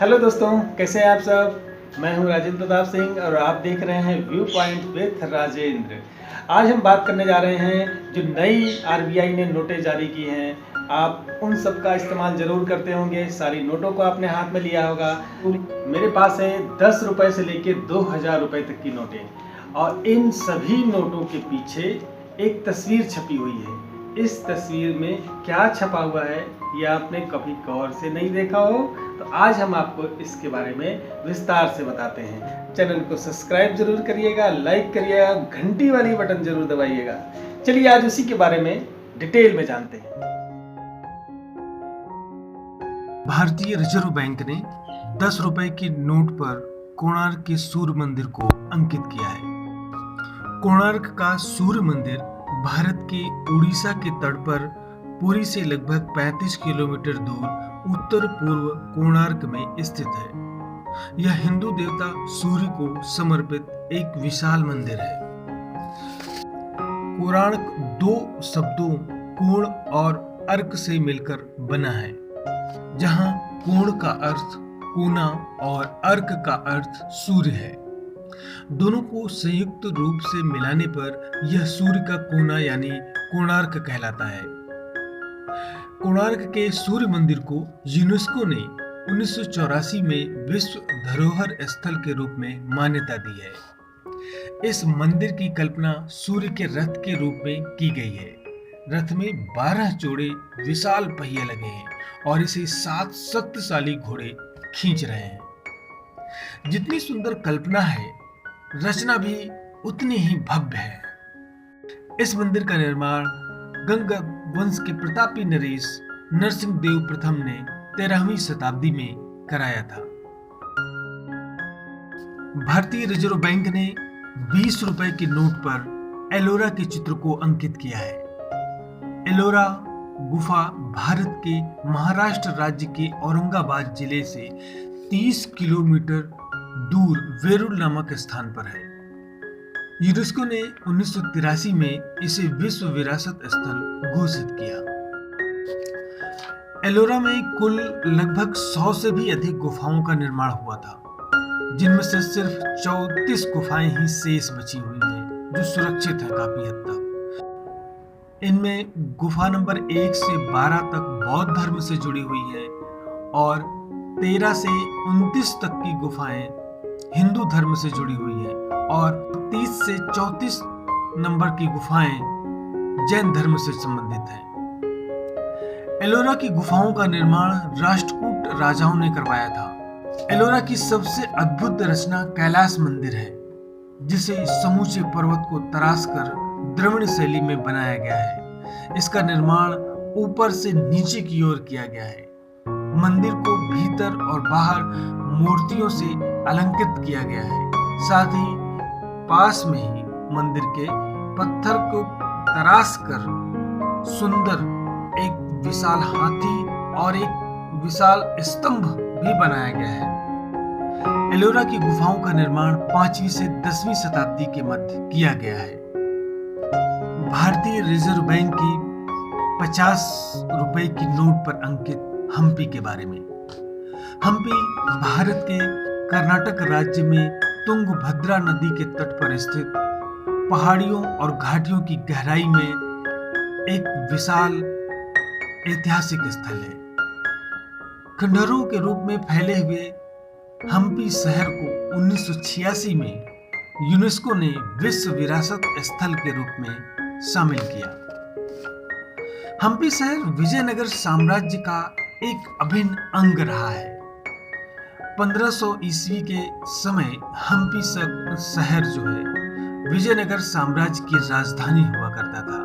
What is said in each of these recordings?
Hello दोस्तों, कैसे हैं आप सब। मैं हूं राजेंद्र प्रताप सिंह और आप देख रहे हैं व्यू पॉइंट विथ राजेंद्र। आज हम बात करने जा रहे हैं जो नई आरबीआई ने नोटें जारी की हैं। आप उन सब का इस्तेमाल ज़रूर करते होंगे। सारी नोटों को आपने हाथ में लिया होगा। मेरे पास है 10 रुपये से लेके 2000 रुपये तक की नोटें और इन सभी नोटों के पीछे एक तस्वीर छपी हुई है। इस तस्वीर में क्या छपा हुआ है ये आपने कभी गौर से नहीं देखा हो तो आज हम आपको इसके बारे में विस्तार से बताते हैं। चैनल को सब्सक्राइब जरूर करिएगा, लाइक करिएगा, घंटी वाली बटन जरूर दबाइएगा। चलिए आज उसी के बारे में डिटेल में जानते हैं। भारतीय रिजर्व बैंक ने 10 रुपए के नोट पर कोणार्क के सूर्य मंदिर को अंकित किया है। कोणार्क का सूर्य मंदिर भारत के उड़ीसा के तट पर पुरी से लगभग 35 किलोमीटर दूर उत्तर पूर्व कोणार्क में स्थित है। यह हिंदू देवता सूर्य को समर्पित एक विशाल मंदिर है। कोणार्क दो शब्दों कोण और अर्क से मिलकर बना है, जहां कोण का अर्थ कोना और अर्क का अर्थ सूर्य है। दोनों को संयुक्त रूप से मिलाने पर यह सूर्य का कोना यानी कोणार्क कहलाता है। कोणार्क के सूर्य मंदिर को यूनेस्को ने 1984 में विश्व धरोहर स्थल के रूप में मान्यता दी है। इस मंदिर की कल्पना सूर्य के रथ के रूप में की गई है। रथ में 12 जोड़े विशाल पहिए लगे हैं और इसे 7 शक्तिशाली घोड़े खींच रहे हैं। जितनी सुंदर कल्पना है, रचना भी उतनी ही भव्य है। इस मंदिर का निर्माण गंगा वंश के प्रतापी नरेश नरसिंह देव प्रथम ने 13वीं शताब्दी में कराया था। भारतीय रिजर्व बैंक ने 20 रुपए के नोट पर एलोरा के चित्र को अंकित किया है। एलोरा गुफा भारत के महाराष्ट्र राज्य के औरंगाबाद जिले से 30 किलोमीटर दूर वेरूल नामक स्थान पर है। यूनेस्को ने 1983 में इसे विश्व विरासत स्थल घोषित किया। एलोरा में कुल लगभग 100 से भी अधिक गुफाओं का निर्माण हुआ था, जिनमें से सिर्फ 34 गुफाएं ही शेष बची हुई हैं, जो सुरक्षित हैं काफी हद तक। इनमें गुफा नंबर 1 से 12 तक बौद्ध धर्म से जुड़ी हुई है और 13 से 29 तक की गुफाएं हिंदू धर्म से जुड़ी हुई है और 30 से 34 नंबर की गुफाएं जैन धर्म से संबंधित हैं। एलोरा की गुफाओं का निर्माण राष्ट्रकूट राजाओं ने करवाया था। एलोरा की सबसे अद्भुत रचना कैलाश मंदिर है, जिसे समूचे पर्वत को तराशकर द्रविड़ शैली में बनाया गया है। इसका निर्माण ऊपर से नीचे की ओर किया गया है। मंदिर को भीतर और बाहर मूर्तियों से अलंकृत किया गया है। साथ ही पास में ही मंदिर के पत्थर को तराश कर सुंदर एक विशाल हाथी और एक विशाल स्तंभ भी बनाया गया है। एलोरा की गुफाओं का निर्माण 5वीं से 10वीं शताब्दी के मध्य किया गया है। भारतीय रिजर्व बैंक की 50 रुपए की नोट पर अंकित हम्पी के बारे में। हम्पी भारत के कर्नाटक राज्य में तुंगभद्रा नदी के तट पर स्थित पहाड़ियों और घाटियों की गहराई में एक विशाल ऐतिहासिक स्थल है। खंडहरों के रूप में फैले हुए हम्पी शहर को 1986 में यूनेस्को ने विश्व विरासत स्थल के रूप में शामिल किया। हम्पी शहर विजयनगर साम्राज्य का एक अभिन्न अंग रहा है। 1500 ईस्वी के समय हम्पी शहर जो है विजयनगर साम्राज्य की राजधानी हुआ करता था।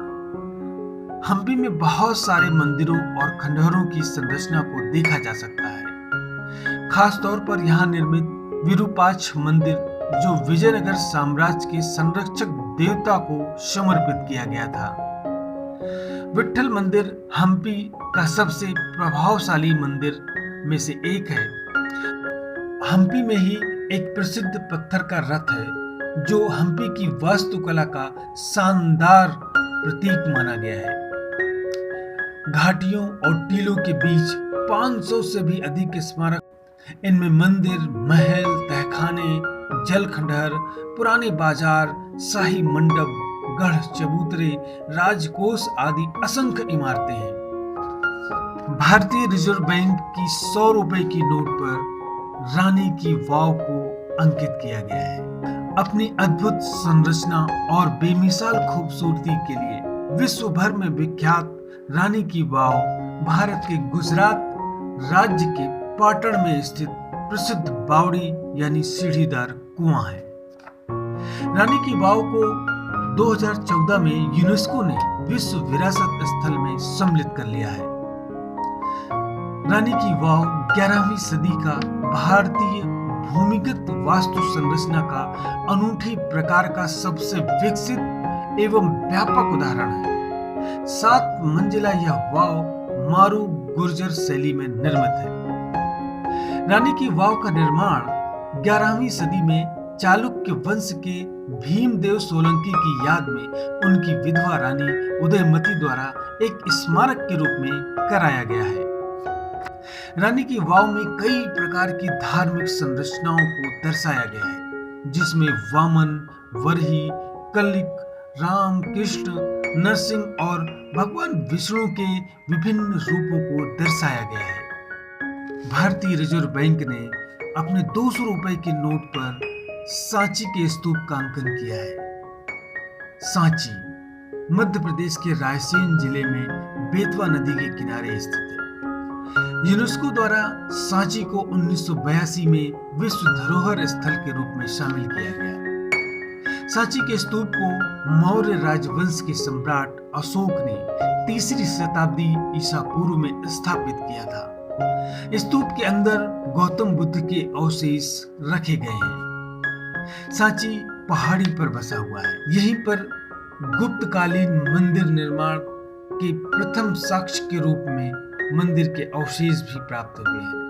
हम्पी में बहुत सारे मंदिरों और खंडहरों की संरचना को देखा जा सकता है। खास तौर पर यहाँ निर्मित विरूपाक्ष मंदिर, जो विजयनगर साम्राज्य के संरक्षक देवता को समर्पित किया गया था। विट्ठल मंदिर हम्पी का सबसे प्रभावशाली मंदिर में से एक है। हम्पी में ही एक प्रसिद्ध पत्थर का रथ है, जो हम्पी की वास्तुकला का शानदार प्रतीक माना गया है। घाटियों और टीलों के बीच 500 से भी अधिक स्मारक इनमें मंदिर, महल, तहखाने, जल खंडहर, पुराने बाजार, शाही मंडप, गढ़, चबूतरे, राजकोष आदि असंख्य इमारतें हैं। भारतीय रिजर्व बैंक की 100 रुपए की नोट पर रानी की वाव को अंकित किया गया है। अपनी अद्भुत संरचना और बेमिसाल खूबसूरती के लिए विश्व भर में विख्यात रानी की वाव भारत के गुजरात राज्य के पाटण में स्थित प्रसिद्ध बावड़ी यानी सीढ़ीदार कुआं है। रानी की वाव को 2014 में यूनेस्को ने विश्व विरासत स्थल में सम्मिलित कर लिया है। रानी की वाव 11वीं सदी का भारतीय भूमिगत वास्तु संरचना का अनूठे प्रकार का सबसे विकसित एवं व्यापक उदाहरण है। 7 मंजिला यह वाव मारू गुर्जर शैली में निर्मित है। रानी की वाव का निर्माण 11वीं सदी में चालुक्य वंश के भीमदेव सोलंकी की याद में उनकी विधवा रानी उदयमती द्वारा एक स्मारक के रूप में कराया गया है। रानी की वाव में कई प्रकार की धार्मिक संरचनाओं को दर्शाया गया है, जिसमें वामन, वरही, कलिक, राम, कृष्ण, नरसिंह और भगवान विष्णु के विभिन्न रूपों को दर्शाया गया है। भारतीय रिजर्व बैंक ने अपने 200 रुपए के नोट पर सांची के स्तूप का अंकन किया है। सांची मध्य प्रदेश के रायसेन जिले में बेतवा नदी के किनारे स्थित है। यूनेस्को द्वारा सांची को 1982 में विश्व धरोहर स्थल के रूप में शामिल किया गया। सांची के स्तूप को मौर्य राजवंश के सम्राट अशोक ने 3री शताब्दी ईसा पूर्व में स्थापित किया था। स्तूप के अंदर गौतम बुद्ध के अवशेष रखे गए हैं। सांची पहाड़ी पर बसा हुआ है। यहीं पर गुप्तकालीन मंदिर निर्माण के प्रथम साक्ष्य के रूप में मंदिर के अवशेष भी प्राप्त हुए हैं।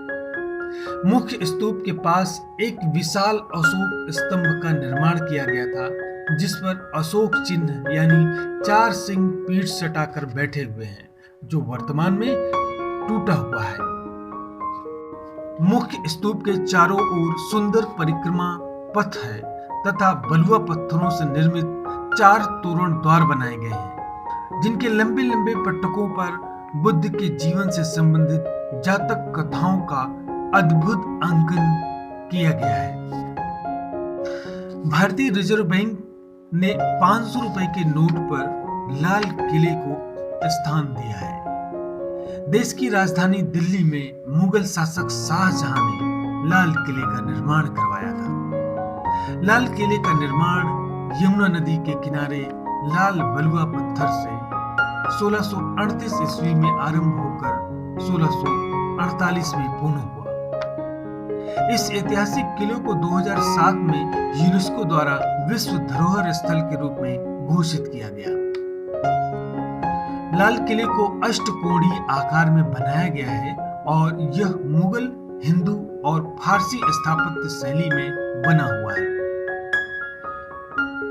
मुख्य स्तूप के पास एक विशाल अशोक स्तंभ का निर्माण किया गया था, जिस पर अशोक चिन्ह यानी 4 सिंह पीठ सटाकर बैठे हुए हैं, जो वर्तमान में टूटा हुआ है। मुख्य स्तूप के चारों ओर सुंदर परिक्रमा पथ है तथा बलुआ पत्थरों से निर्मित 4 तोरण द्वार बनाए गए हैं, जिनके लंबे लंबे पट्टकों पर बुद्ध के जीवन से संबंधित जातक कथाओं का अद्भुत अंकन किया गया है। भारतीय रिजर्व बैंक ने 500 रुपए के नोट पर लाल किले को स्थान दिया है। देश की राजधानी दिल्ली में मुगल शासक शाहजहां ने लाल किले का निर्माण करवाया था। लाल किले का निर्माण यमुना नदी के किनारे लाल बलुआ पत्थर से 1638 ईस्वी में आरंभ होकर 1648 में पूर्ण हुआ। इस ऐतिहासिक किले को 2007 में यूनेस्को द्वारा विश्व धरोहर स्थल के रूप में घोषित किया गया। लाल किले को अष्टकोणीय आकार में बनाया गया है और यह मुगल, हिंदू और फारसी स्थापत्य शैली में बना हुआ है।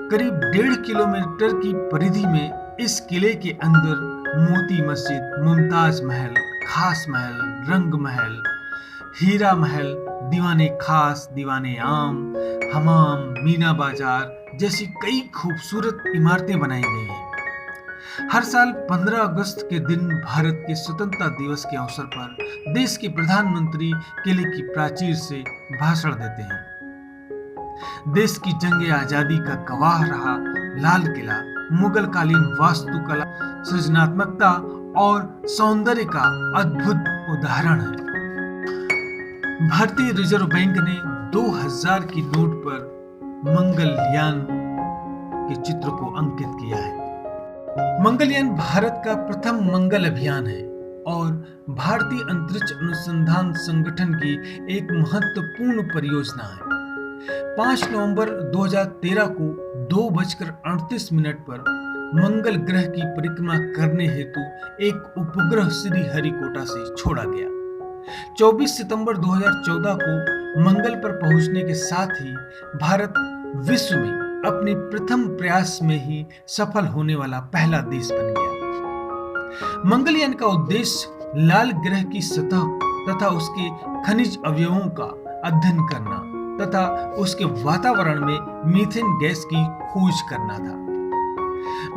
करीब 1.5 किलोमीटर की परिधि में इस किले के अंदर मोती मस्जिद, मुमताज महल, खास महल, रंग महल, हीरा महल, दीवाने खास, दीवाने आम, हमाम, मीना बाजार जैसी कई खूबसूरत इमारतें बनाई गई हैं। हर साल 15 अगस्त के दिन भारत के स्वतंत्रता दिवस के अवसर पर देश के प्रधानमंत्री किले की प्राचीर से भाषण देते हैं। देश की जंग आजादी का गवाह रहा लाल किला मुगल कालीन वास्तुकला, सृजनात्मकता और सौंदर्य का अद्भुत उदाहरण है। भारतीय रिजर्व बैंक ने 2000 की नोट पर मंगलयान के चित्र को अंकित किया है। मंगलयान भारत का प्रथम मंगल अभियान है और भारतीय अंतरिक्ष अनुसंधान संगठन की एक महत्वपूर्ण परियोजना है। 5 नवंबर 2013 को 2:38 पर मंगल ग्रह की परिक्रमा करने हेतु एक उपग्रह श्रीहरिकोटा से छोड़ा गया। 24 सितंबर 2014 को मंगल पर पहुंचने के साथ ही भारत विश्व में अपने प्रथम प्रयास में ही सफल होने वाला पहला देश बन गया। मंगलयान का उद्देश्य लाल ग्रह की सतह तथा उसके खनिज अवयवों का अध्ययन करना तथा उसके वातावरण में मीथेन गैस की खोज करना था।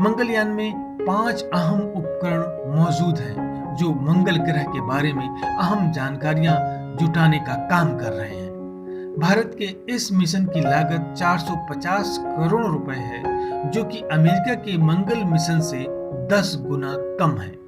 मंगलयान में 5 अहम उपकरण मौजूद हैं जो मंगल ग्रह के बारे में अहम जानकारियां जुटाने का काम कर रहे हैं। भारत के इस मिशन की लागत 450 करोड़ रुपए है, जो कि अमेरिका के मंगल मिशन से 10 गुना कम है।